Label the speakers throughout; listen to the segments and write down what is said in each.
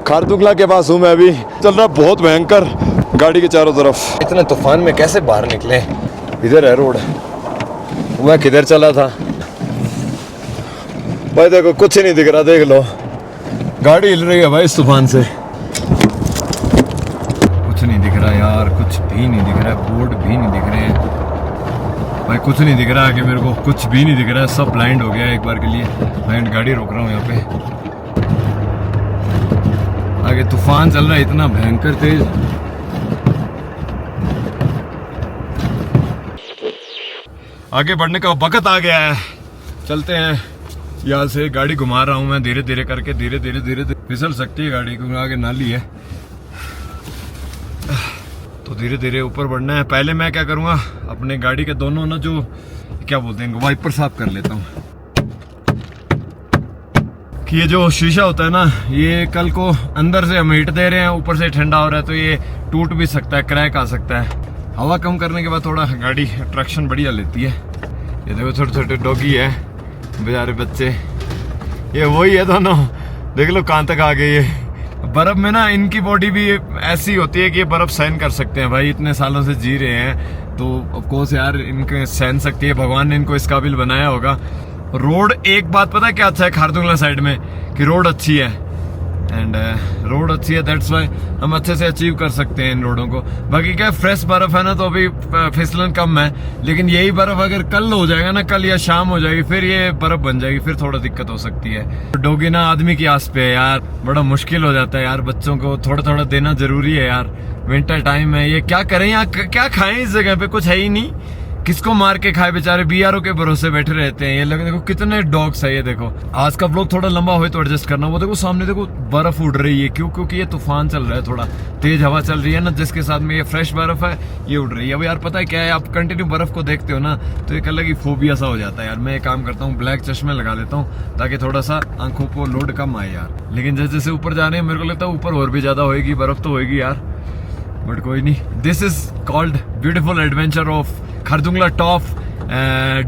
Speaker 1: खारदुंगला के पास हूँ मैं अभी। चल रहा बहुत भयंकर गाड़ी के चारों तरफ। इतने तूफान में कैसे बाहर निकले। इधर है रोड, मैं किधर चला था भाई। देखो कुछ नहीं दिख रहा, देख लो गाड़ी हिल रही है भाई इस तूफान से। कुछ नहीं दिख रहा यार, कुछ भी नहीं दिख रहा है, बोर्ड भी नहीं दिख रहे हैं भाई, कुछ नहीं दिख रहा है कि मेरे को, कुछ भी नहीं दिख रहा है, सब ब्लाइंड हो गया है एक बार के लिए। मैं गाड़ी रोक रहा हूँ यहाँ पे। आगे तूफान चल रहा है इतना भयंकर तेज। आगे बढ़ने का वक्त आ गया है, चलते हैं यहाँ से। गाड़ी घुमा रहा हूँ मैं धीरे धीरे करके, धीरे धीरे धीरे धीरे फिसल सकती है गाड़ी क्योंकि आगे नाली है, तो धीरे धीरे ऊपर बढ़ना है। पहले मैं क्या करूँगा, अपने गाड़ी के दोनों ना जो क्या बोलते हैं वाइपर साफ कर लेता हूँ कि ये जो शीशा होता है ना, ये कल को अंदर से हम हीट दे रहे हैं, ऊपर से ठंडा हो रहा है तो ये टूट भी सकता है, क्रैक आ सकता है। हवा कम करने के बाद थोड़ा गाड़ी ट्रैक्शन बढ़िया लेती है। ये देखो छोटे छोटे डॉगी है बेचारे बच्चे, ये वही है दोनों, देख लो कहाँ तक आ गए ये। बर्फ में ना इनकी बॉडी भी ऐसी होती है कि ये बर्फ सहन कर सकते हैं भाई, इतने सालों से जी रहे हैं तो ऑफकोर्स यार इनके सहन सकती है, भगवान ने इनको इस काबिल बनाया होगा। रोड एक बात पता है क्या अच्छा है खारदुंगला साइड में, कि रोड अच्छी है एंड रोड अच्छी है, दैट्स वाई हम अच्छे से अचीव कर सकते हैं इन रोडों को। बाकी क्या फ्रेश बर्फ है ना तो अभी फिसलन कम है, लेकिन यही बर्फ अगर कल हो जाएगा ना, कल या शाम हो जाएगी, फिर ये बर्फ बन जाएगी, फिर थोड़ा दिक्कत हो सकती है। डॉगी ना आदमी की आस पे है यार, बड़ा मुश्किल हो जाता है यार, बच्चों को थोड़ा थोड़ा देना जरूरी है यार। विंटर टाइम है, ये क्या करें यहाँ, क्या खाएं इस जगह पे, कुछ है ही नहीं, किसको मार के खाए बेचारे, बीआरओ के भरोसे बैठे रहते हैं। ये लोग देखो कितने डॉग्स है, ये देखो। आज का व्लॉग थोड़ा लंबा हो तो एडजस्ट करना। वो देखो सामने देखो बर्फ उड़ रही है, क्यों? क्योंकि ये तूफान चल रहा है, थोड़ा तेज हवा चल रही है ना, जिसके साथ में ये फ्रेश बर्फ है, ये उड़ रही है। अब यार पता है क्या है, आप कंटिन्यू बर्फ को देखते हो ना तो एक अलग ही फोबिया सा हो जाता है यार। मैं एक काम करता हूँ, ब्लैक चश्मे लगा लेता हूँ ताकि थोड़ा सा आंखों को लोड कम आए यार। लेकिन जैसे जैसे ऊपर जा रहे हैं मेरे को लगता है ऊपर और भी ज्यादा होगी बर्फ, तो होगी यार, बट कोई नहीं। This is called beautiful adventure of Khardungla top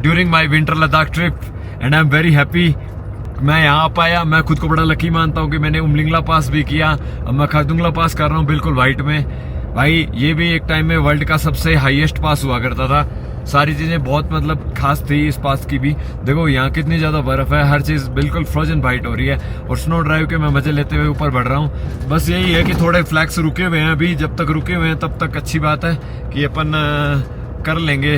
Speaker 1: during my winter Ladakh trip and I am very happy. मैं यहाँ आ पाया, मैं खुद को बड़ा लकी मानता हूँ कि मैंने उमलिंगला पास भी किया, अब मैं खारदुंगला पास कर रहा हूँ बिल्कुल वाइट में। भाई ये भी एक टाइम में वर्ल्ड का सबसे हाईएस्ट पास हुआ करता था, सारी चीजें बहुत मतलब खास थी इस पास की भी। देखो यहाँ कितनी ज्यादा बर्फ है, हर चीज बिल्कुल फ्रोजन वाइट हो रही है, और स्नो ड्राइव के मैं मजे लेते हुए ऊपर बढ़ रहा हूँ। बस यही है कि थोड़े फ्लैग्स रुके हुए हैं अभी, जब तक रुके हुए हैं तब तक अच्छी बात है कि अपन कर लेंगे,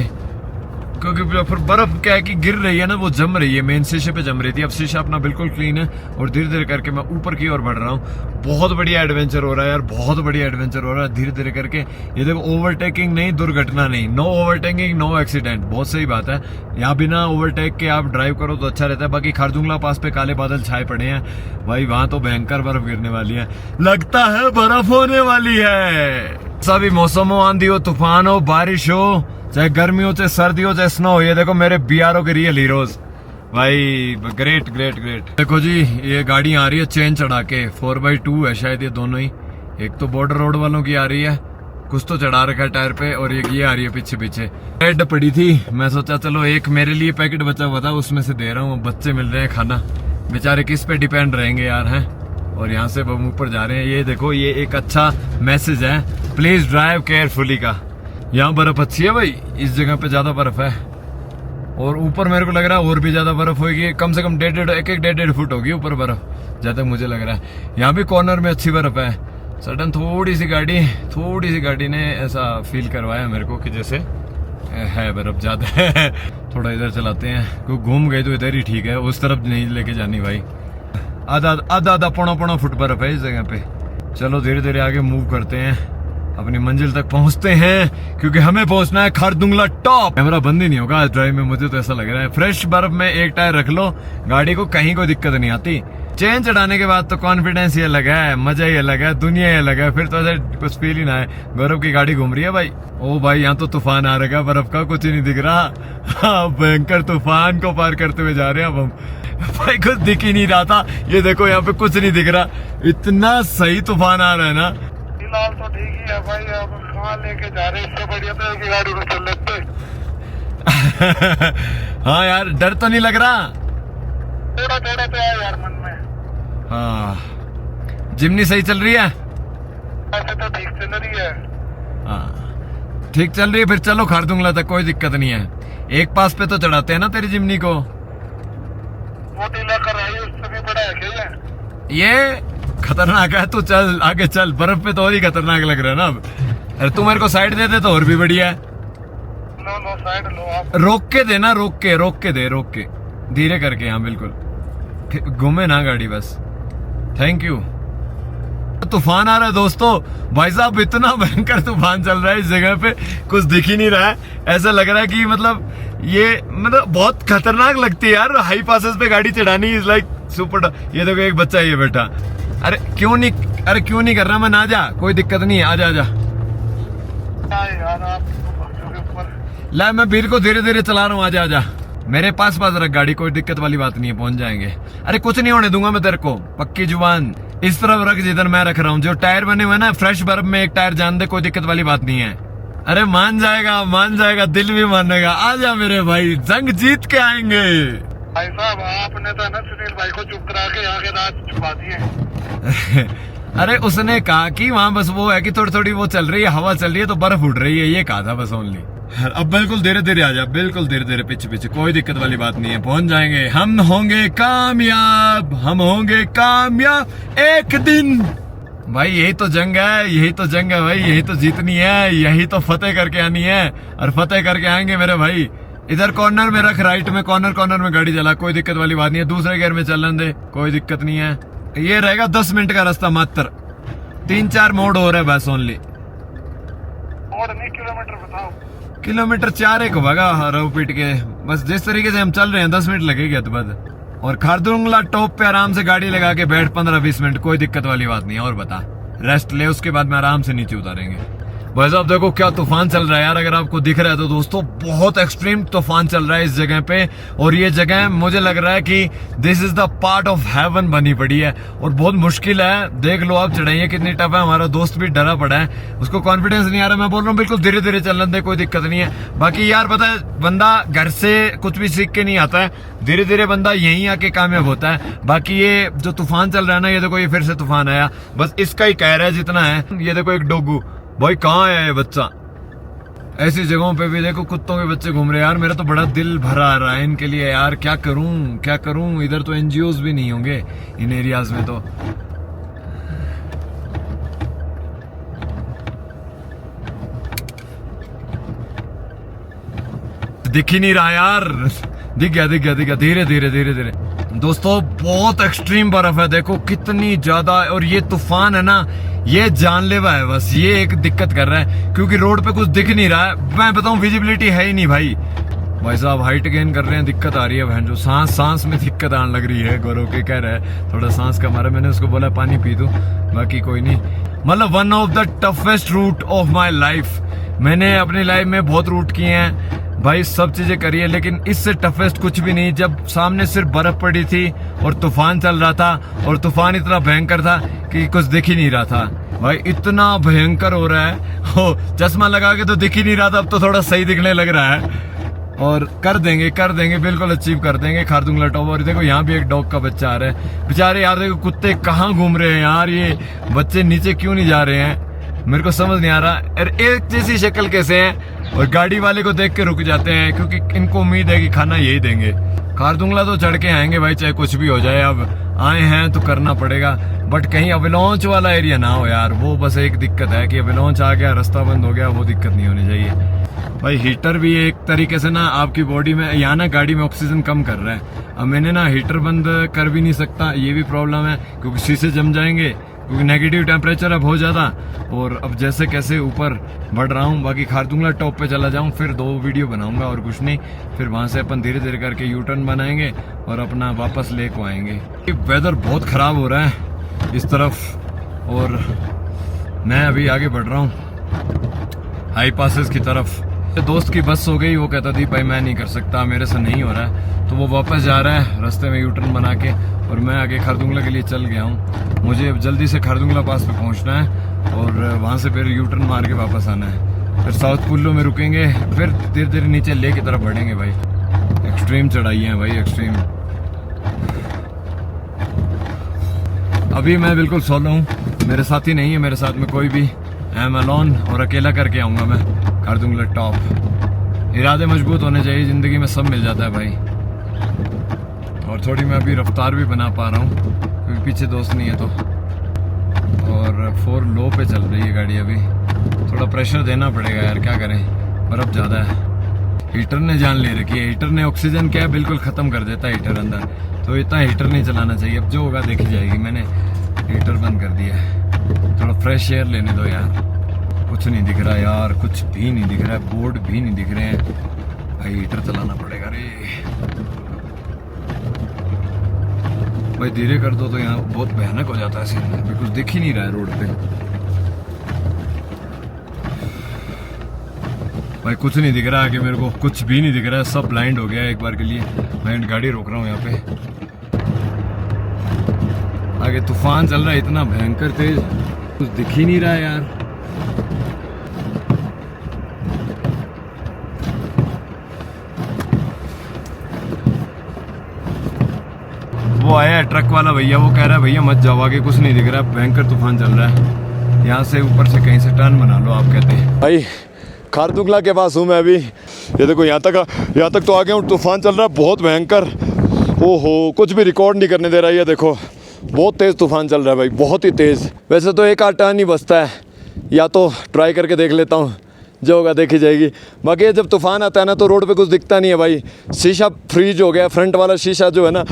Speaker 1: क्योंकि फिर बर्फ क्या है कि गिर रही है ना, वो जम रही है, मेन शीशे पे जम रही थी। अब शीशा अपना बिल्कुल क्लीन है और धीरे धीरे करके मैं ऊपर की ओर बढ़ रहा हूँ। बहुत बढ़िया एडवेंचर हो रहा है यार, बहुत बढ़िया एडवेंचर हो रहा है धीरे धीरे करके। ये देखो ओवरटेकिंग नहीं, दुर्घटना नहीं, नो ओवरटेकिंग नो एक्सीडेंट, बहुत सही बात है। यहाँ बिना ओवरटेक के आप ड्राइव करो तो अच्छा रहता है। बाकी खारदुंगला पास पे काले बादल छाए पड़े हैं भाई, वहां तो भयंकर बर्फ गिरने वाली है, लगता है बर्फ होने वाली है। सभी मौसम हो, आंधी हो, तूफान हो, बारिश हो, चाहे गर्मी हो, चाहे सर्दी हो, चाहे स्नो हो, ये देखो मेरे बीआरओ के रियल हीरोज भाई, ग्रेट ग्रेट ग्रेट। देखो जी ये गाड़ी आ रही है चेन चढ़ा के, 4x2 है शायद ये दोनों ही, एक तो बॉर्डर रोड वालों की आ रही है, कुछ तो चढ़ा रखा है टायर पे, और एक ये आ रही है पीछे पीछे। ब्रेड पड़ी थी, मैं सोचा चलो एक मेरे लिए पैकेट बचा हुआ था उसमें से दे रहा हूँ, बच्चे मिल रहे हैं खाना, बेचारे किस पे डिपेंड रहेंगे यार हैं। और यहाँ से हम ऊपर जा रहे हैं, ये देखो ये एक अच्छा मैसेज है, प्लीज ड्राइव केयरफुली का। यहाँ बर्फ अच्छी है भाई, इस जगह पे ज्यादा बर्फ है, और ऊपर मेरे को लग रहा है और भी ज्यादा बर्फ होगी, कम से कम 1.5 फुट होगी ऊपर बर्फ, जहाँ तक मुझे लग रहा है। यहाँ भी कॉर्नर में अच्छी बर्फ है। सडन थोड़ी सी गाड़ी ने ऐसा फील करवाया मेरे को कि जैसे है बर्फ ज्यादा है। थोड़ा इधर चलाते हैं, क्योंकि घूम गए तो इधर ही ठीक है, उस तरफ नहीं लेके जानी भाई। आधा पौना फुट बर्फ है इस जगह पे। चलो धीरे धीरे आगे मूव करते हैं, अपनी मंजिल तक पहुंचते हैं, क्योंकि हमें पहुंचना है खारदुंगला टॉप। कैमरा बंद ही नहीं होगा आज ड्राइव में, मुझे तो ऐसा लग रहा है। फ्रेश बर्फ में एक टायर रख लो, गाड़ी को कहीं कोई दिक्कत नहीं आती। चेन चढ़ाने के बाद तो कॉन्फिडेंस ही अलग है, मजा ही अलग है, दुनिया ही अलग है, फिर तो ऐसे कुछ फील ही ना है। गौरव की गाड़ी घूम रही है भाई, ओ भाई यहाँ तो तूफान आ रहा है, बर्फ का कुछ ही नहीं दिख रहा। भयंकर तूफान को पार करते हुए जा रहे हैं अब हम भाई, कुछ दिख ही नहीं रहा था। ये देखो यहाँ पे कुछ नहीं दिख रहा, इतना सही तूफान आ रहा है ना।
Speaker 2: फिलहाल तो ठीक ही है भाई, अब कहाँ लेके जा रहे हैं, इससे बढ़िया तो एक गाड़ी में चल लेते।
Speaker 1: हाँ यार, डर तो नहीं लग रहा?
Speaker 2: थोड़ा थोड़ा तो है यार मन में।
Speaker 1: हाँ जिमनी सही चल रही है?
Speaker 2: ऐसे तो ठीक चल रही है।
Speaker 1: हाँ ठीक चल रही है, फिर चलो खारदुंगला तक, कोई दिक्कत नहीं है। एक पास पे तो चढ़ाते हैं ना तेरी जिमनी को।
Speaker 2: वो ढीला कर रही है, उससे भी बड़ा है क्या
Speaker 1: ये खतरनाक है, तू चल आगे चल, बर्फ पे तो और ही खतरनाक लग रहा है ना अब। अरे तू मेरे को साइड दे दे तो और भी बढ़िया है।
Speaker 2: लो लो साइड लो आप।
Speaker 1: रोक के देना, रोक के धीरे करके, हाँ बिल्कुल, घूमे ना गाड़ी बस। Thank you. तूफान आ रहा है दोस्तों, भाई साहब इतना भयंकर तूफान चल रहा है इस जगह पे, कुछ दिख ही नहीं रहा है। ऐसा लग रहा है कि मतलब बहुत खतरनाक लगती है यार, हाई पासेस पे गाड़ी चढ़ानी इज लाइक सुपर। ये देखो एक बच्चा ये बैठा, अरे क्यों नहीं कर रहा मैं, ना जा, कोई दिक्कत नहीं है, आजा
Speaker 2: यार आप ऊपर।
Speaker 1: ला, मैं वीर को धीरे धीरे चला रहा हूँ, आजा मेरे पास रख गाड़ी, कोई दिक्कत वाली बात नहीं है, पहुंच जाएंगे। अरे कुछ नहीं होने दूंगा मैं तेरे को, पक्की जुबान। इस तरफ रख जिधर मैं रख रहा हूँ, जो टायर बने हुए ना फ्रेश बर्फ में, एक टायर जान दे, कोई दिक्कत वाली बात नहीं है। अरे मान जाएगा, दिल भी मानेगा। आजा मेरे भाई, जंग जीत के आएंगे।
Speaker 2: भाई साहब आपने तो ना सुनील भाई को चुप करा के आगे रात छुपा दिए।
Speaker 1: अरे उसने कहा कि वहाँ बस वो है कि थोड़ी वो चल रही है, हवा चल रही है तो बर्फ उड़ रही है, ये कहा था बस ओनली। अब बिल्कुल धीरे धीरे आजा, बिल्कुल धीरे धीरे, पीछे, कोई दिक्कत वाली बात नहीं है, पहुंच जाएंगे। हम होंगे कामयाब एक दिन। भाई यही तो जंग है भाई, यही तो जीतनी है, यही तो फतेह करके आनी है, और फतेह करके आएंगे मेरे भाई। इधर कॉर्नर में रख, राइट में कॉर्नर में गाड़ी चला, कोई दिक्कत वाली बात नहीं है। दूसरे गियर में चलने दे, कोई दिक्कत नहीं है। ये रहेगा 10 मिनट का रास्ता मात्र, 3-4 मोड़ हो रहे बस ओनली।
Speaker 2: मोड़ नहीं, किलोमीटर बताओ।
Speaker 1: किलोमीटर 4 एक होगा रव पीट के, बस जिस तरीके से हम चल रहे हैं 10 मिनट लगेगा तो बाद। और खारदुंगला टॉप पे आराम से गाड़ी लगा के बैठ 15-20 मिनट, कोई दिक्कत वाली बात नहीं है। और बता, रेस्ट ले, उसके बाद में आराम से नीचे उतारेंगे। भाई साहब देखो क्या तूफान चल रहा है यार, अगर आपको दिख रहा है तो दोस्तों बहुत एक्सट्रीम तूफान चल रहा है इस जगह पे। और ये जगह मुझे लग रहा है कि this is the part of haven बनी पड़ी है, और बहुत मुश्किल है। देख लो आप, चढ़ाइयाँ कितनी टफ है। हमारा दोस्त भी डरा पड़ा है, उसको कॉन्फिडेंस नहीं आ रहा। मैं बोल रहा हूँ बिल्कुल धीरे धीरे चलने दे, कोई दिक्कत नहीं है। बाकी यार पता है, बंदा घर से कुछ भी सीख के नहीं आता है, धीरे धीरे बंदा यहीं आके कामयाब होता है। बाकी ये जो तूफान चल रहा है ना, ये देखो ये फिर से तूफान आया, बस इसका ही कह रहा है जितना है। ये देखो एक डोगू, भाई कहाँ है ये बच्चा। ऐसी जगहों पे भी देखो कुत्तों के बच्चे घूम रहे हैं यार, मेरा तो बड़ा दिल भरा आ रहा है इनके लिए यार। क्या करूं, इधर तो एनजीओज भी नहीं होंगे इन एरियाज में तो। दिख ही नहीं रहा यार, दिख गया, धीरे धीरे। दोस्तों बहुत एक्सट्रीम बर्फ है, देखो कितनी ज्यादा। और ये तूफान है ना, ये जानलेवा है, बस ये एक दिक्कत कर रहा है, क्योंकि रोड पे कुछ दिख नहीं रहा है। मैं बताऊं विजिबिलिटी है ही नहीं भाई साहब, हाइट गेन कर रहे हैं, दिक्कत आ रही है बहन, जो सांस में दिक्कत आने लग रही है। गौरव के कह रहा है थोड़ा सांस का मारा, मैंने उसको बोला पानी पी दूं, बाकी कोई नहीं। मतलब one of the toughest route of my life. मैंने अपनी लाइफ में बहुत रूट किए हैं भाई, सब चीजें करी है, लेकिन इससे टफेस्ट कुछ भी नहीं। जब सामने सिर्फ बर्फ पड़ी थी और तूफान चल रहा था, और तूफान इतना भयंकर था कि कुछ दिख ही नहीं रहा था भाई, इतना भयंकर हो रहा है। हो चश्मा लगा के तो दिख ही नहीं रहा था, अब तो थोड़ा सही दिखने लग रहा है। और कर देंगे बिल्कुल अचीव कर देंगे खारदुंगला टॉप। और देखो यहाँ भी एक डॉग का बच्चा आ रहा है, बेचारे यार देखो कुत्ते कहाँ घूम रहे हैं यार, ये बच्चे नीचे क्यों नहीं जा रहे हैं, मेरे को समझ नहीं आ रहा। अरे एक जैसी शक्ल कैसे है, और गाड़ी वाले को देख के रुक जाते हैं, क्योंकि इनको उम्मीद है कि खाना यही देंगे। खारदुंगला तो चढ़ के आएंगे भाई, चाहे कुछ भी हो जाए, अब आए हैं तो करना पड़ेगा। बट कहीं अवलॉन्च वाला एरिया ना हो यार, वो बस एक दिक्कत है कि अवलॉन्च आ गया, रास्ता बंद हो गया, वो दिक्कत नहीं होनी चाहिए भाई। हीटर भी एक तरीके से ना आपकी बॉडी में, यहाँ ना गाड़ी में ऑक्सीजन कम कर रहा है। अब मैंने ना हीटर बंद कर भी नहीं सकता, ये भी प्रॉब्लम है, क्योंकि शीशे जम जाएंगे, क्योंकि नेगेटिव टेम्परेचर है बहुत ज़्यादा। और अब जैसे कैसे ऊपर बढ़ रहा हूँ, बाकी खारदुंगला टॉप पे चला जाऊँ, फिर 2 वीडियो बनाऊंगा और कुछ नहीं। फिर वहाँ से अपन धीरे धीरे करके यू टर्न बनाएंगे और अपना वापस ले को आएंगे। वेदर बहुत ख़राब हो रहा है इस तरफ, और मैं अभी आगे बढ़ रहा हूँ हाई पासेस की तरफ। दोस्त की बस हो गई, वो कहता थी भाई मैं नहीं कर सकता, मेरे से नहीं हो रहा है, तो वो वापस जा रहा है रास्ते में यू टर्न बना के, और मैं आगे खारदुंगला के लिए चल गया हूँ। मुझे अब जल्दी से खारदुंगला पास पे पहुँचना है, और वहाँ से फिर यू टर्न मार के वापस आना है। फिर साउथ कुल्लू में रुकेंगे, फिर धीरे धीरे नीचे ले की तरफ बढ़ेंगे भाई। एक्सट्रीम चढ़ाई है भाई, एक्सट्रीम। अभी मैं बिल्कुल सोलो हूँ, मेरे साथी नहीं है, मेरे साथ में कोई भी, आई एम अलोन, और अकेला करके आऊँगा मैं खारदुंगला टॉप। इरादे मजबूत होने चाहिए, ज़िंदगी में सब मिल जाता है भाई। और थोड़ी मैं अभी रफ्तार भी बना पा रहा हूँ क्योंकि पीछे दोस्त नहीं है तो। और 4 लो पे चल रही है गाड़ी अभी, थोड़ा प्रेशर देना पड़ेगा यार, क्या करें, बर्फ़ ज़्यादा है। हीटर ने जान ले रखी है, हीटर ने ऑक्सीजन क्या है बिल्कुल ख़त्म कर देता है हीटर अंदर, तो इतना हीटर नहीं चलाना चाहिए। अब जो होगा देखी जाएगी, मैंने हीटर बंद कर दिया है। थोड़ा फ्रेश एयर लेने दो यार। कुछ नहीं दिख रहा यार, कुछ भी नहीं दिख रहा है, बोर्ड भी नहीं दिख रहे हैं भाई, हीटर चलाना पड़ेगा रे भाई। धीरे कर दो तो यहाँ बहुत भयानक हो जाता है सीन, अभी कुछ दिख ही नहीं रहा है रोड पे भाई, कुछ नहीं दिख रहा है कि मेरे को, कुछ भी नहीं दिख रहा है, सब ब्लाइंड हो गया है एक बार के लिए। मैं गाड़ी रोक रहा हूँ यहाँ पे, आगे तूफान चल रहा है इतना भयंकर तेज, कुछ दिख ही नहीं रहा है यार। वो आया है ट्रक वाला भैया, वो कह रहा है भैया मत जाओ आगे, कुछ नहीं दिख रहा है, भयंकर तूफान चल रहा है, यहाँ से ऊपर से कहीं से टर्न बना लो आप कहते हैं। भाई खारदुंगला के पास हूँ मैं अभी, ये देखो यहाँ तक तो आ गया हूँ, तूफान चल रहा है बहुत भयंकर। ओहो, कुछ भी रिकॉर्ड नहीं करने दे रहा है, ये देखो बहुत तेज़ तूफान चल रहा है भाई, बहुत ही तेज़। वैसे तो एक आध टर्न ही बचता है, या तो ट्राई करके देख लेता हूँ, जो होगा देखी जाएगी। बाकी जब तूफान आता है ना तो रोड पे कुछ दिखता नहीं है भाई, शीशा फ्रीज हो गया, फ्रंट वाला शीशा जो है ना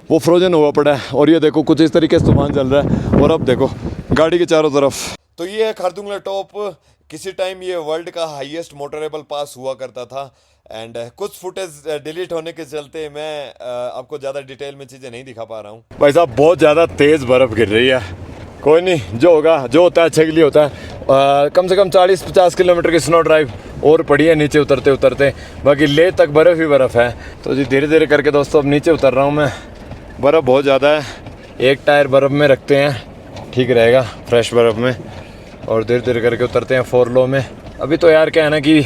Speaker 1: वो फ्रोजन हुआ पड़ा है। और ये देखो कुछ इस तरीके से तूफान चल रहा है, और अब देखो गाड़ी के चारों तरफ। तो ये है खारदुंगला टॉप, किसी टाइम ये वर्ल्ड का हाईएस्ट मोटरेबल पास हुआ करता था। एंड कुछ फुटेज डिलीट होने के चलते मैं आपको ज़्यादा डिटेल में चीज़ें नहीं दिखा पा रहा हूँ भाई साहब, बहुत ज़्यादा तेज़ बर्फ़ गिर रही है। कोई नहीं, जो होगा, जो होता है अच्छे के लिए होता है। कम से कम 40-50 किलोमीटर की स्नो ड्राइव और पड़ी है नीचे उतरते उतरते, बाकी ले तक बर्फ़ ही बर्फ़ है। तो जी धीरे धीरे करके दोस्तों अब नीचे उतर रहा हूँ मैं, बर्फ़ बहुत ज़्यादा है, एक टायर बर्फ़ में रखते हैं, ठीक रहेगा फ्रेश बर्फ़ में, और धीरे धीरे करके उतरते हैं 4 लो में। अभी तो यार क्या है ना कि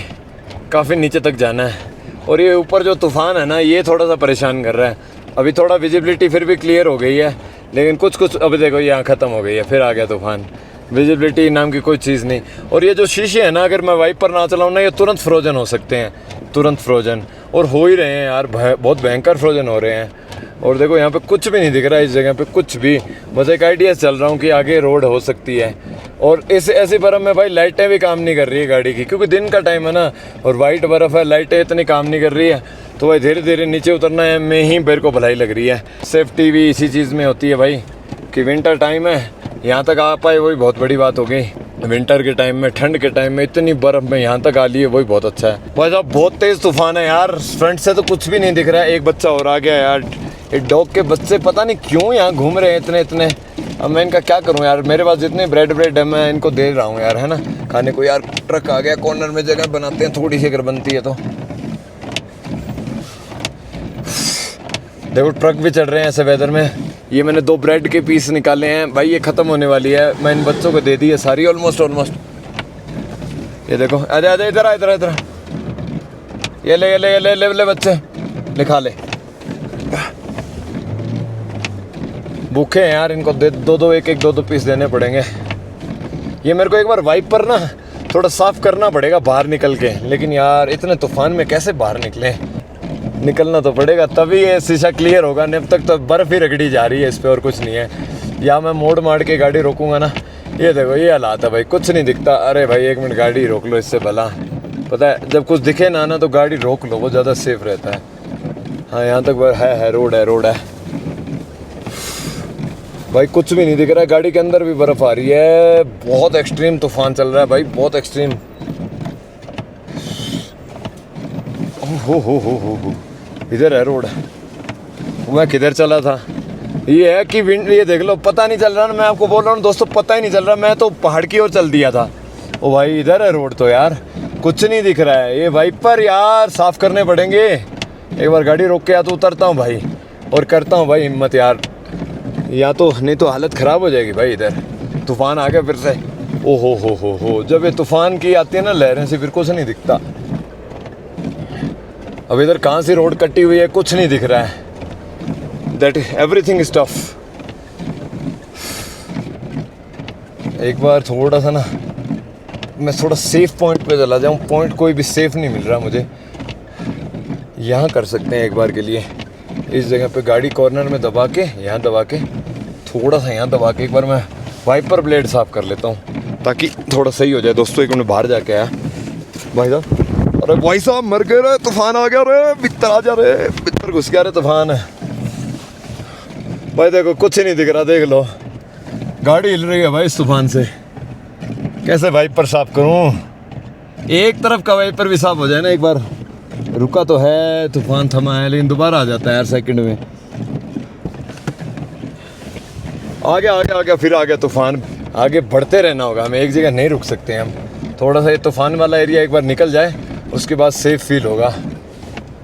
Speaker 1: काफ़ी नीचे तक जाना है, और ये ऊपर जो तूफ़ान है ना ये थोड़ा सा परेशान कर रहा है। अभी थोड़ा विजिबिलिटी फिर भी क्लियर हो गई है, लेकिन कुछ अभी देखो यहाँ ख़त्म हो गई है, फिर आ गया तूफ़ान, विजिबिलिटी नाम की कोई चीज़ नहीं। और ये जो शीशे हैं ना, अगर मैं वाइपर ना चलाऊँ ना, ये तुरंत फ्रोजन हो सकते हैं, तुरंत फ्रोजन, और हो ही रहे हैं यार, बहुत भयंकर फ्रोजन हो रहे हैं। और देखो यहाँ पे कुछ भी नहीं दिख रहा है इस जगह पे, कुछ भी, बस एक आइडिया चल रहा हूँ कि आगे रोड हो सकती है। और इस ऐसी बर्फ़ में भाई लाइटें भी काम नहीं कर रही है गाड़ी की, क्योंकि दिन का टाइम है ना, और वाइट बर्फ़ है, लाइटें इतनी काम नहीं कर रही है, तो भाई धीरे धीरे नीचे उतरना है में ही मेरे को भलाई लग रही है। सेफ्टी भी इसी चीज़ में होती है भाई, कि विंटर टाइम है, यहाँ तक आ पाए वही बहुत बड़ी बात हो गई। विंटर के टाइम में, ठंड के टाइम में इतनी बर्फ़ में यहाँ तक आ ली है, वही बहुत अच्छा है भाई साहब। बहुत तेज़ तूफान है यार, फ्रंट से तो कुछ भी नहीं दिख रहा है। एक बच्चा और आ गया यार, एक डॉग के बच्चे पता नहीं क्यों यहाँ घूम रहे हैं इतने। अब मैं इनका क्या करूँ यार, मेरे पास जितने ब्रेड है मैं इनको दे रहा हूँ यार, है ना, खाने को। यार ट्रक आ गया, कॉर्नर में जगह बनाते हैं थोड़ी सी अगर बनती है तो। देखो ट्रक भी चढ़ रहे हैं ऐसे वेदर में। ये मैंने 2 ब्रेड के पीस निकाले हैं भाई, ये ख़त्म होने वाली है, मैं इन बच्चों को दे दी है सारी ऑलमोस्ट। ये देखो, आजा आजा, इधर इधर, ये ले बच्चे, लिखा ले, भूखे हैं यार, इनको दो एक पीस देने पड़ेंगे। ये मेरे को एक बार वाइपर ना थोड़ा साफ़ करना पड़ेगा बाहर निकल के, लेकिन यार इतने तूफान में कैसे बाहर निकलना तो पड़ेगा, तभी ये शीशा क्लियर होगा। अब तक तो बर्फ़ ही रगड़ी जा रही है इस पर, और कुछ नहीं है। या मैं मोड़ मार के गाड़ी रोकूंगा ना, ये देखो ये हालात है भाई, कुछ नहीं दिखता। अरे भाई 1 मिनट गाड़ी रोक लो, इससे भला पता है जब कुछ दिखे ना तो गाड़ी रोक लो, वो ज़्यादा सेफ रहता है। हाँ यहाँ तक है रोड है भाई, कुछ भी नहीं दिख रहा है। गाड़ी के अंदर भी बर्फ़ आ रही है, बहुत एक्सट्रीम तूफान चल रहा है भाई, बहुत एक्सट्रीम। हो इधर है रोड, मैं किधर चला था। ये है कि विंड, ये देख लो, पता नहीं चल रहा ना, मैं आपको बोल रहा हूँ दोस्तों, पता ही नहीं चल रहा, मैं तो पहाड़ की ओर चल दिया था। ओ भाई इधर है रोड, तो यार कुछ नहीं दिख रहा है। ये वाइपर यार साफ़ करने पड़ेंगे। एक बार गाड़ी रोक के या तो उतरता हूँ भाई, और करता हूँ भाई हिम्मत यार, या तो नहीं तो हालत ख़राब हो जाएगी भाई। इधर तूफ़ान आ गया फिर से। ओ हो, जब ये तूफ़ान की आती है ना लहरें से, फिर कुछ नहीं दिखता। अब इधर कहाँ से रोड कटी हुई है, कुछ नहीं दिख रहा है। That everything is tough. एक बार थोड़ा सा ना मैं थोड़ा सेफ पॉइंट पे चला जाऊँ। पॉइंट कोई भी सेफ नहीं मिल रहा मुझे। यहाँ कर सकते हैं एक बार के लिए, इस जगह पे गाड़ी कॉर्नर में दबा के, यहाँ दबा के, थोड़ा सा यहाँ दबा के एक बार मैं वाइपर ब्लेड साफ़ कर लेता हूँ ताकि थोड़ा सही हो जाए। दोस्तों एक मिनट बाहर जाके आया भाई साहब। अरे भाई साहब मर गए रे, तूफान आ गया रे, बित्तर आ जा रहे, बित्तर घुस गया रे, तूफान है भाई। देखो कुछ नहीं दिख रहा, देख लो गाड़ी हिल रही है भाई इस तूफान से। कैसे वाइपर साफ करूं? एक तरफ का वाइपर भी साफ हो जाए ना एक बार। रुका तो है, तूफान थमा है, लेकिन दोबारा आ जाता है यार सेकंड में। आ गया फिर आ गया तूफान। आगे बढ़ते रहना होगा हमें, एक जगह नहीं रुक सकते हैं हम। थोड़ा सा ये तूफान वाला एरिया एक बार निकल जाए, उसके बाद सेफ फील होगा।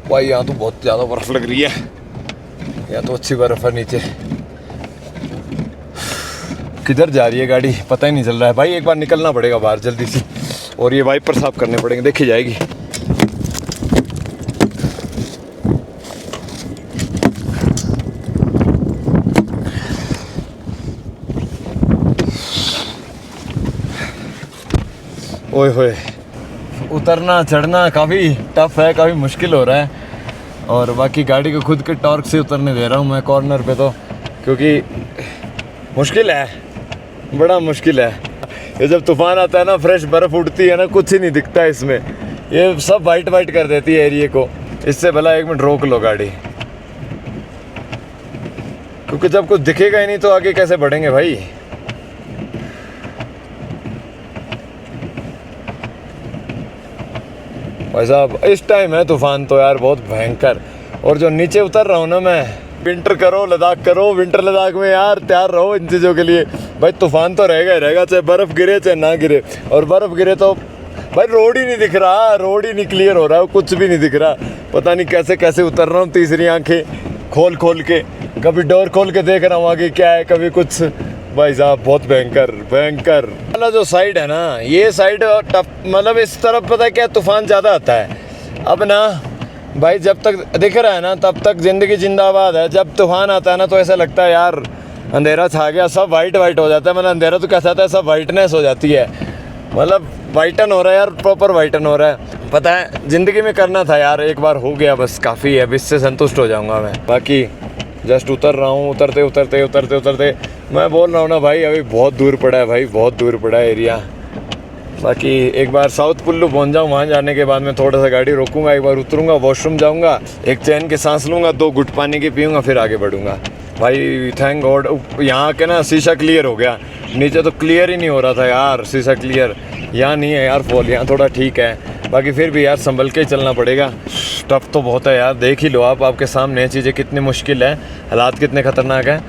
Speaker 1: भाई यहाँ तो बहुत ज़्यादा बर्फ़ लग रही है, यहाँ तो अच्छी बर्फ़ है नीचे। किधर जा रही है गाड़ी पता ही नहीं चल रहा है भाई। एक बार निकलना पड़ेगा बाहर जल्दी से, और ये वाइपर साफ करने पड़ेंगे, देखी जाएगी। ओए होए, उतरना चढ़ना काफ़ी टफ है, काफ़ी मुश्किल हो रहा है। और बाकी गाड़ी को खुद के टॉर्क से उतरने दे रहा हूँ मैं कॉर्नर पे, तो क्योंकि मुश्किल है, बड़ा मुश्किल है। ये जब तूफान आता है ना, फ्रेश बर्फ़ उड़ती है ना, कुछ ही नहीं दिखता है इसमें, ये सब वाइट वाइट कर देती है एरिए को। इससे भला एक मिनट रोक लो गाड़ी, क्योंकि जब कुछ दिखेगा ही नहीं तो आगे कैसे बढ़ेंगे भाई। भाई साहब इस टाइम है तूफान तो यार बहुत भयंकर। और जो नीचे उतर रहा हूँ ना मैं, विंटर करो लद्दाख करो, विंटर लद्दाख में यार तैयार रहो इन चीज़ों के लिए भाई। तूफान तो रहेगा ही रहेगा, चाहे बर्फ़ गिरे चाहे ना गिरे। और बर्फ़ गिरे तो भाई रोड ही नहीं दिख रहा, रोड ही नहीं क्लियर हो रहा है, कुछ भी नहीं दिख रहा। पता नहीं कैसे कैसे उतर रहा हूँ, तीसरी आंखें खोल के, कभी डोर खोल के देख रहा हूँ आगे क्या है, कभी कुछ। भाई साहब बहुत भयंकर वाला जो साइड है ना, ये साइड टफ, मतलब इस तरफ पता है क्या तूफान ज़्यादा आता है। अब ना भाई जब तक दिख रहा है ना तब तक ज़िंदगी जिंदाबाद है। जब तूफान आता है ना तो ऐसा लगता है यार अंधेरा छा गया, सब वाइट हो जाता है। मतलब अंधेरा तो कैसा आता है, सब वाइटनेस हो जाती है, मतलब वाइटन हो रहा है यार, प्रॉपर वाइटन हो रहा है। पता है ज़िंदगी में करना था यार, एक बार हो गया बस काफ़ी है, अब इससे संतुष्ट हो जाऊँगा मैं। बाकी जस्ट उतर रहा हूँ, उतरते मैं बोल रहा हूँ ना भाई, अभी बहुत दूर पड़ा है भाई, बहुत दूर पड़ा है एरिया। बाकी एक बार साउथ कुल्लू पहुँच जाऊँ, वहाँ जाने के बाद मैं थोड़ा सा गाड़ी रोकूंगा, एक बार उतरूँगा, वॉशरूम जाऊँगा, एक चैन की सांस लूँगा, 2 घुट पानी की पीऊँगा, फिर आगे बढ़ूँगा भाई। थैंक गॉड यहाँ के ना शीशा क्लियर हो गया, नीचे तो क्लियर ही नहीं हो रहा था यार शीशा क्लियर। यहाँ नहीं है यार फॉल, यहाँ थोड़ा ठीक है। बाकी फिर भी यार संभल के ही चलना पड़ेगा, टफ तो बहुत है यार। देख ही लो आप, आपके सामने है चीज़ें कितनी मुश्किल है, हालात कितने ख़तरनाक है।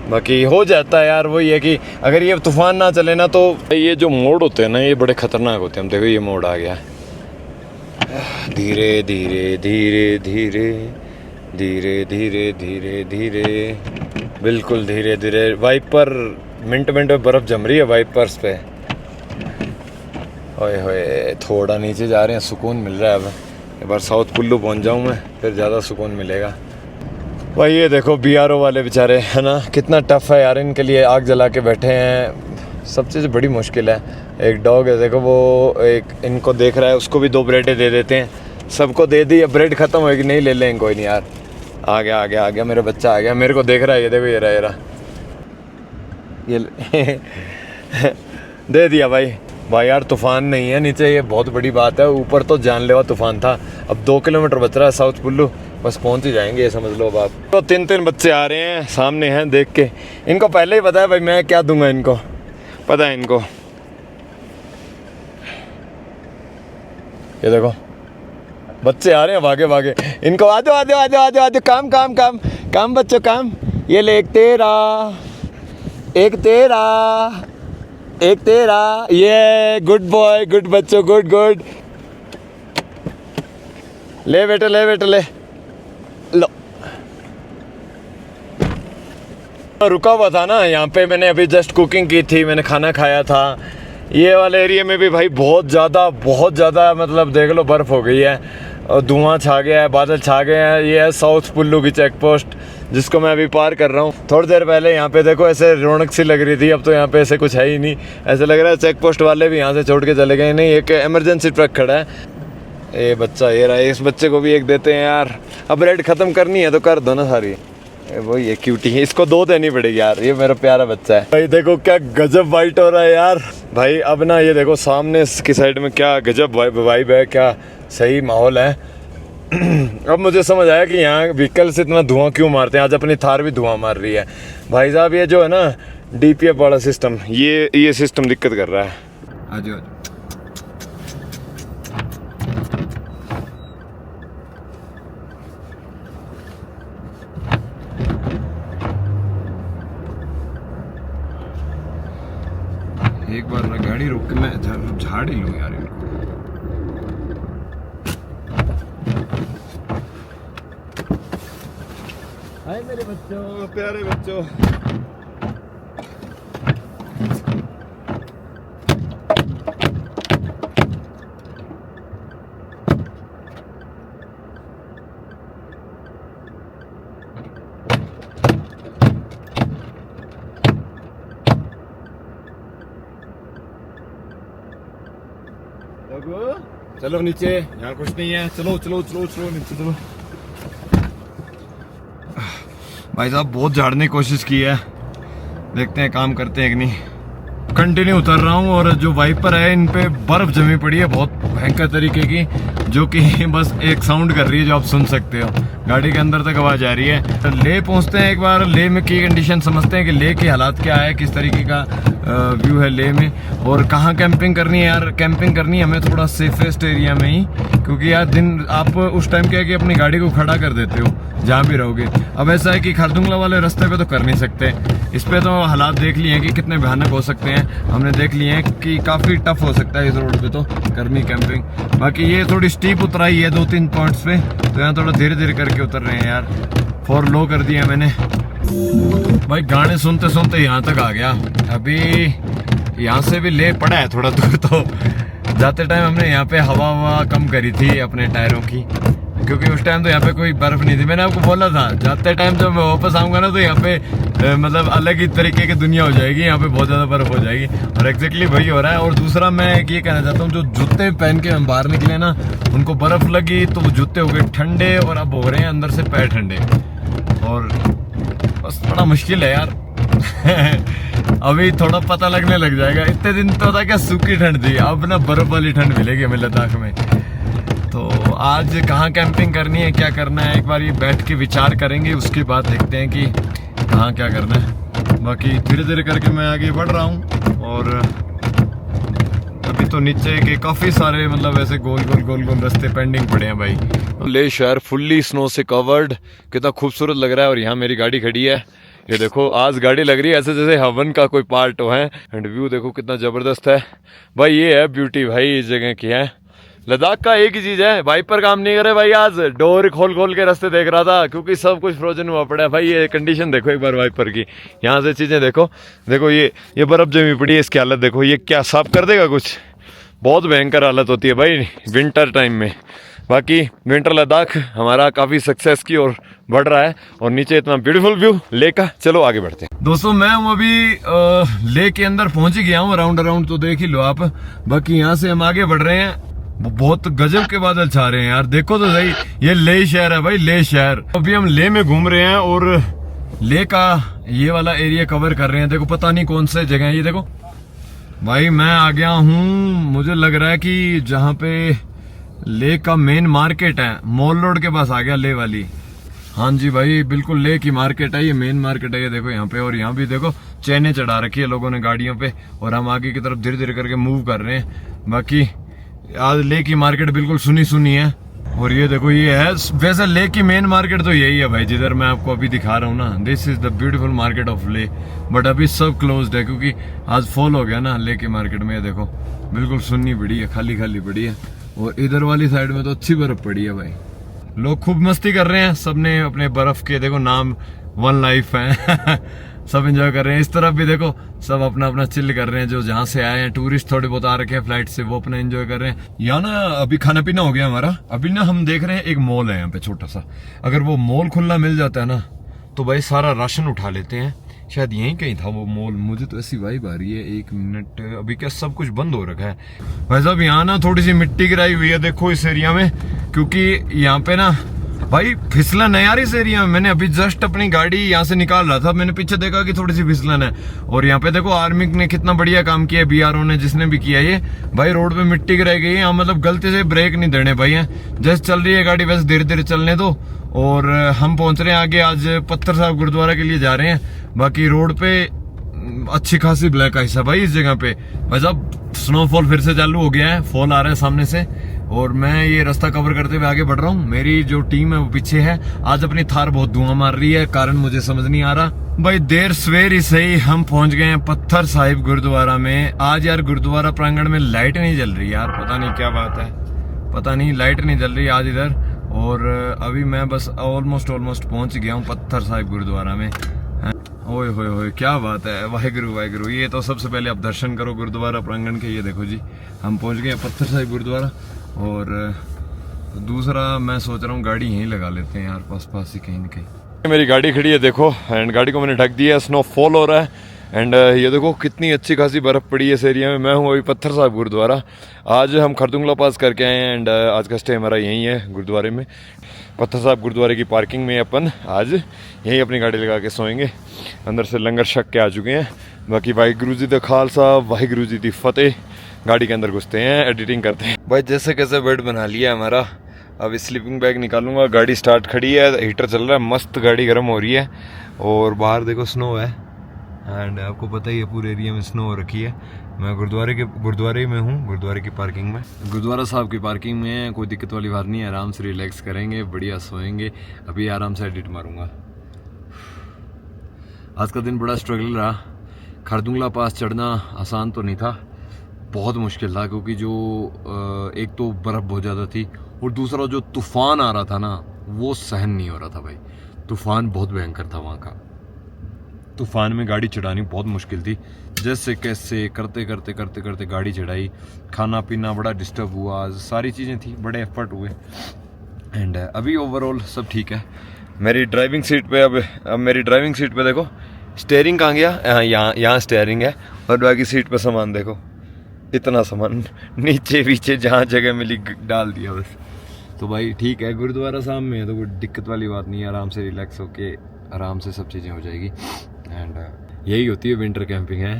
Speaker 1: बाकी हो जाता है यार, वही है कि अगर ये तूफ़ान ना चले ना तो ये जो मोड़ होते हैं ना ये बड़े ख़तरनाक होते हैं। हम देखो ये मोड़ आ गया, धीरे धीरे धीरे धीरे धीरे धीरे धीरे धीरे, बिल्कुल धीरे धीरे। वाइपर मिनट में बर्फ़ जम रही है वाइपर्स पे। ओए होए, थोड़ा नीचे जा रहे हैं, सुकून मिल रहा है। अब एक बार साउथ कुल्लू पहुंच जाऊं मैं, फिर ज़्यादा सुकून मिलेगा भाई। ये देखो BRO वाले बेचारे है ना, कितना टफ़ है यार इनके लिए, आग जला के बैठे हैं। सब चीज़ बड़ी मुश्किल है। एक डॉग है देखो, वो एक इनको देख रहा है, उसको भी 2 ब्रेडें दे देते हैं, सबको दे दी। अब ब्रेड ख़त्म होगी, नहीं ले लें कोई नहीं यार। आ गया मेरा बच्चा आ गया, मेरे को देख रहा है, ये देखो ये रहा ये दे दिया भाई यार। तूफ़ान नहीं है नीचे, ये बहुत बड़ी बात है। ऊपर तो जानलेवा तूफ़ान था। अब 2 किलोमीटर बच रहा है साउथ कुल्लू, बस पहुंच ही जाएंगे, ये समझ लो अब आप। तो 3 बच्चे आ रहे हैं, सामने हैं, देख के इनको पहले ही पता है भाई मैं क्या दूंगा इनको, पता है इनको। ये देखो बच्चे आ रहे हैं भागे, इनको आ जाओ, काम बच्चों काम। ये ले, एक तेरा, ये गुड बॉय, गुड बच्चों, गुड। ले बेटे ले लो। रुका हुआ था ना यहाँ पे, मैंने अभी जस्ट कुकिंग की थी, मैंने खाना खाया था। ये वाले एरिया में भी भाई बहुत ज़्यादा मतलब देख लो बर्फ़ हो गई है, और धुआं छा गया है, बादल छा गए हैं। ये है साउथ कुल्लू की चेक पोस्ट, जिसको मैं अभी पार कर रहा हूँ। थोड़ी देर पहले यहाँ पे देखो ऐसे रौनक सी लग रही थी, अब तो यहाँ पे ऐसे कुछ है ही नहीं। ऐसे लग रहा है चेक पोस्ट वाले भी यहाँ से छोड़ के चले गए। नहीं, एक इमरजेंसी ट्रक खड़ा है। ये बच्चा ये रहा, इस बच्चे को भी एक देते हैं यार। अब रेड ख़त्म करनी है तो कर दो ना सारी। वो ये क्यूटी है, इसको 2 देनी पड़ेगी यार। ये मेरा प्यारा बच्चा है भाई। देखो क्या गजब वाइट हो रहा है यार भाई। अब ना ये देखो सामने की साइड में क्या गजब वाइब है, क्या सही माहौल है। अब मुझे समझ आया कि यहाँ व्हीकल से इतना धुआं क्यों मारते हैं। आज अपनी थार भी धुआं मार रही है भाई साहब। ये जो है ना DPF वाला सिस्टम, ये सिस्टम दिक्कत कर रहा है। आज एक बार ना गाड़ी रोक के मैं झाड़ ही लूँ यार इनको। हाय मेरे बच्चों, प्यारे बच्चों। चलो नीचे, यहाँ कुछ नहीं है। चलो चलो चलो चलो नीचे चलो। भाई साहब बहुत झाड़ने की कोशिश की है, देखते हैं काम करते हैं कि नहीं। कंटिन्यू उतर रहा हूँ और जो वाइपर है इन पे बर्फ जमी पड़ी है बहुत भयंकर तरीके की, जो कि बस एक साउंड कर रही है जो आप सुन सकते हो। गाड़ी के अंदर तक आवाज आ रही है। तो ले पहुंचते हैं एक बार, ले में की कंडीशन समझते हैं कि ले के हालात क्या है, किस तरीके का व्यू है ले में, और कहाँ कैंपिंग करनी है। यार कैंपिंग करनी है हमें थोड़ा सेफेस्ट एरिया में ही, क्योंकि यार दिन आप उस टाइम क्या है कि अपनी गाड़ी को खड़ा कर देते हो जहाँ भी रहोगे। अब ऐसा है कि खारदुंगला वाले रास्ते पे तो कर नहीं सकते, इस पे तो हालात देख लिए हैं कि कितने भयानक हो सकते हैं। हमने देख लिए हैं कि काफ़ी टफ हो सकता है इस रोड पे तो करनी कैंपिंग। बाकी ये थोड़ी स्टीप उतराई है 2-3 पॉइंट्स पे, तो यहाँ थोड़ा धीरे धीरे करके उतर रहे हैं यार। 4 लो कर दिया मैंने भाई। गाने सुनते सुनते यहाँ तक आ गया। अभी यहाँ से भी ले पड़ा है थोड़ा दूर, तो जाते टाइम हमने यहाँ पे हवा कम करी थी अपने टायरों की, क्योंकि उस टाइम तो यहाँ पे कोई बर्फ नहीं थी। मैंने आपको बोला था जाते टाइम जब मैं वापस आऊँगा ना तो यहाँ पे मतलब अलग ही तरीके की दुनिया हो जाएगी, यहाँ पे बहुत ज़्यादा बर्फ हो जाएगी। और एग्जैक्टली वही हो रहा है। और दूसरा मैं ये कहना चाहता हूँ, जो जूते पहन के हम बाहर निकले ना, उनको बर्फ लगी तो वो जूते हो गए ठंडे, और अब हो रहे हैं अंदर से पैर ठंडे, और बस बड़ा मुश्किल है यार। अभी थोड़ा पता लगने लग जाएगा। इतने दिन तो था क्या सूखी ठंड थी, अब ना बर्फ वाली ठंड मिलेगी हमें लद्दाख में। तो आज कहाँ कैंपिंग करनी है, क्या करना है, एक बार ये बैठ के विचार करेंगे, उसके बाद देखते हैं कि कहाँ क्या करना है। बाकी धीरे धीरे करके मैं आगे बढ़ रहा हूँ। और अभी तो नीचे के काफ़ी सारे मतलब ऐसे गोल गोल रास्ते पेंडिंग पड़े हैं भाई। ले शहर फुल्ली स्नो से कवर्ड, कितना खूबसूरत लग रहा है। और यहाँ मेरी गाड़ी खड़ी है, ये देखो आज गाड़ी लग रही है ऐसे जैसे हवन का कोई पार्ट हो है। एंड व्यू देखो कितना ज़बरदस्त है भाई। ये है ब्यूटी भाई इस जगह की है। लद्दाख का एक ही चीज़ है, वाइपर काम नहीं करे भाई। आज डोर खोल के रास्ते देख रहा था, क्योंकि सब कुछ फ्रोजन हुआ पड़ा है भाई। ये कंडीशन देखो एक बार वाइपर की, यहाँ से चीज़ें देखो। देखो ये बर्फ़ जमी पड़ी है, इसकी हालत देखो। ये क्या साफ कर देगा कुछ? बहुत भयंकर हालत होती है भाई विंटर टाइम में। बाकी विंटर लद्दाख हमारा काफ़ी सक्सेस की ओर बढ़ रहा है। और नीचे इतना ब्यूटीफुल व्यू ले का। चलो आगे बढ़ते हैं दोस्तों। मैं हूँ अभी ले के अंदर पहुँच ही गया हूँ। राउंड तो देख ही लो आप। बाकी यहाँ से हम आगे बढ़ रहे हैं। बहुत गजब के बादल छा रहे हैं यार, देखो तो सही। ये ले शहर है भाई, ले शहर। अभी हम ले में घूम रहे हैं और ले का ये वाला एरिया कवर कर रहे हैं। देखो पता नहीं कौन से जगह है ये। देखो भाई मैं आ गया हूँ, मुझे लग रहा है कि जहाँ पे ले का मेन मार्केट है, मॉल रोड के पास आ गया ले वाली। हाँ जी भाई बिल्कुल ले की मार्केट है, ये मेन मार्केट है। ये देखो यहाँ पे, और यहाँ भी देखो चैनें चढ़ा रखी है लोगों ने गाड़ियों पे। और हम आगे की तरफ धीरे धीरे करके मूव कर रहे हैं। बाकी आज ले की मार्केट बिल्कुल सुनी है। और ये देखो ये है, वैसे ले की मेन मार्केट तो यही है भाई, जिधर मैं आपको अभी दिखा रहा हूँ ना। This is the beautiful market of ले। बट अभी सब क्लोज्ड है, क्योंकि आज फॉल हो गया ना ले की मार्केट में। ये देखो बिल्कुल सुन्नी पड़ी है, खाली पड़ी है। और इधर वाली साइड में तो अच्छी बर्फ पड़ी है भाई। लोग खूब मस्ती कर रहे हैं, सबने अपने बर्फ के देखो नाम वन लाइफ है। सब एंजॉय कर रहे हैं। इस तरफ भी देखो सब अपना अपना चिल कर रहे हैं। जो जहाँ से आए हैं टूरिस्ट थोड़े बहुत आ रखे हैं फ्लाइट से, वो अपना एंजॉय कर रहे हैं। यहाँ ना अभी खाना पीना हो गया हमारा। अभी ना हम देख रहे हैं एक मॉल है यहाँ पे छोटा सा। अगर वो मॉल खुलना मिल जाता है ना तो भाई सारा राशन उठा लेते हैं। शायद यहीं कहीं था वो मॉल, मुझे तो ऐसी वाइब आ रही है। 1 मिनट, अभी क्या सब कुछ बंद हो रखा है भाई साहब। यहाँ ना थोड़ी सी मिट्टी गिराई हुई है देखो इस एरिया में, क्योंकि यहाँ पे ना भाई फिसलन है यार इस एरिया में। मैंने अभी जस्ट अपनी गाड़ी यहाँ से निकाल रहा था, मैंने पीछे देखा कि थोड़ी सी फिसलन है। और यहाँ पे देखो आर्मी ने कितना बढ़िया काम किया है, बीआरओ ने, जिसने भी किया ये भाई। रोड पे मिट्टी गिराई गई है यहाँ, मतलब गलती से ब्रेक नहीं देने भाई है। जैसे चल रही है गाड़ी वैसे धीरे धीरे चलने दो। और हम पहुंच रहे हैं आगे, आज पत्थर साहब गुरुद्वारा के लिए जा रहे हैं। बाकी रोड पे अच्छी खासी ब्लैक आइस है भाई इस जगह पे। भाई साहब स्नोफॉल फिर से चालू हो गया है, फॉल आ रहा है सामने से। और मैं ये रास्ता कवर करते हुए आगे बढ़ रहा हूँ। मेरी जो टीम है वो पीछे है। आज अपनी थार बहुत धुआं मार रही है, कारण मुझे समझ नहीं आ रहा भाई। देर सवेर ही सही हम पहुंच गए हैं पत्थर साहिब गुरुद्वारा में। आज यार गुरुद्वारा प्रांगण में लाइट नहीं जल रही यार, पता नहीं क्या बात है, पता नहीं लाइट नहीं जल रही आज इधर। और अभी मैं बस ऑलमोस्ट पहुंच गया हूँ पत्थर साहिब गुरुद्वारा में। ओए होए होए क्या बात है, वाहेगुरु वाहेगुरु। ये तो सबसे पहले आप दर्शन करो गुरुद्वारा प्रांगण के। ये देखो जी हम पहुंच गए पत्थर साहिब गुरुद्वारा। और दूसरा मैं सोच रहा हूँ गाड़ी यहीं लगा लेते हैं यार, पास ही कहीं न कहीं। मेरी गाड़ी खड़ी है देखो, एंड गाड़ी को मैंने ढक दिया है। स्नोफॉल हो रहा है एंड ये देखो कितनी अच्छी खासी बर्फ पड़ी है इस एरिया में। मैं हूँ अभी पत्थर साहिब गुरुद्वारा। आज हम खरदुंगला पास करके आए हैं एंड आज का स्टे हमारा यहीं है गुरुद्वारे में। पत्थर साहिब गुरुद्वारे की पार्किंग में अपन आज यहीं अपनी गाड़ी लगा के सोएंगे। अंदर से लंगर छक के आ चुके हैं। बाकी वाहिगुरु जी दा खालसा वाहिगुरु जी दी फतेह। गाड़ी के अंदर घुसते हैं, एडिटिंग करते हैं भाई। जैसे कैसे बेड बना लिया हमारा। अब स्लीपिंग बैग निकालूंगा। गाड़ी स्टार्ट खड़ी है, हीटर चल रहा है, मस्त गाड़ी गर्म हो रही है। और बाहर देखो स्नो है एंड आपको पता ही है पूरे एरिया में स्नो हो रखी है। मैं गुरुद्वारे में हूँ, गुरुद्वारे की पार्किंग में। गुरुद्वारा साहब की पार्किंग में कोई दिक्कत वाली बात नहीं है। आराम से रिलैक्स करेंगे, बढ़िया सोएंगे। अभी आराम से एडिट मारूंगा। आज का दिन बड़ा स्ट्रगल रहा। खरदुंगला पास चढ़ना आसान तो नहीं था, बहुत मुश्किल था। क्योंकि जो एक तो बर्फ़ बहुत ज़्यादा थी और दूसरा जो तूफ़ान आ रहा था ना वो सहन नहीं हो रहा था भाई। तूफ़ान बहुत भयंकर था वहाँ का। तूफ़ान में गाड़ी चढ़ानी बहुत मुश्किल थी। जैसे कैसे करते गाड़ी चढ़ाई। खाना पीना बड़ा डिस्टर्ब हुआ, सारी चीज़ें थी, बड़े एफर्ट हुए। एंड अभी ओवरऑल सब ठीक है। मेरी ड्राइविंग सीट पे अब मेरी ड्राइविंग सीट पे देखो स्टीयरिंग कहाँ गया। यहाँ स्टीयरिंग है और बाकी सीट पे सामान देखो, इतना सामान नीचे पीछे जहाँ जगह मिली डाल दिया बस। तो भाई ठीक है, गुरुद्वारा साहब में है तो कोई दिक्कत वाली बात नहीं है। आराम से रिलैक्स होके आराम से सब चीज़ें हो जाएगी। एंड यही होती है विंटर कैंपिंग है।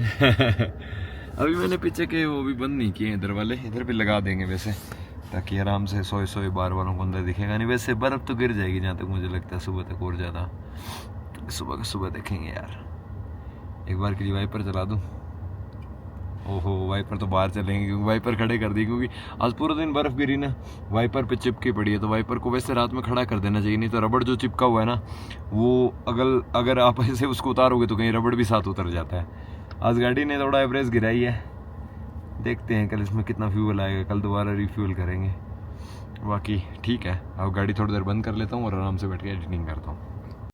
Speaker 1: अभी मैंने पीछे के वो भी बंद नहीं किए इधर वाले, इधर भी लगा देंगे वैसे, ताकि आराम से सोए बार वालों को अंदर दिखेगा नहीं। वैसे बर्फ़ तो गिर जाएगी जहाँ तक मुझे लगता है, सुबह तक और ज़्यादा। सुबह देखेंगे यार। एक बार के लिए वाइपर चला दूँ। ओहो वाइपर तो बाहर चलेंगे क्योंकि वाइपर खड़े कर दी, क्योंकि आज पूरा दिन बर्फ़ गिरी ना, वाइपर पे चिपकी पड़ी है। तो वाइपर को वैसे रात में खड़ा कर देना चाहिए, नहीं तो रबड़ जो चिपका हुआ है ना वो अगर आप ऐसे उसको उतारोगे तो कहीं रबड़ भी साथ उतर जाता है। आज गाड़ी ने थोड़ा एवरेज गिराई है, देखते हैं कल इसमें कितना फ्यूल आएगा, कल दोबारा रिफ्यूल करेंगे। बाकी ठीक है, अब गाड़ी थोड़ी देर बंद कर लेता हूँ और आराम से बैठ के एडिटिंग करता हूँ।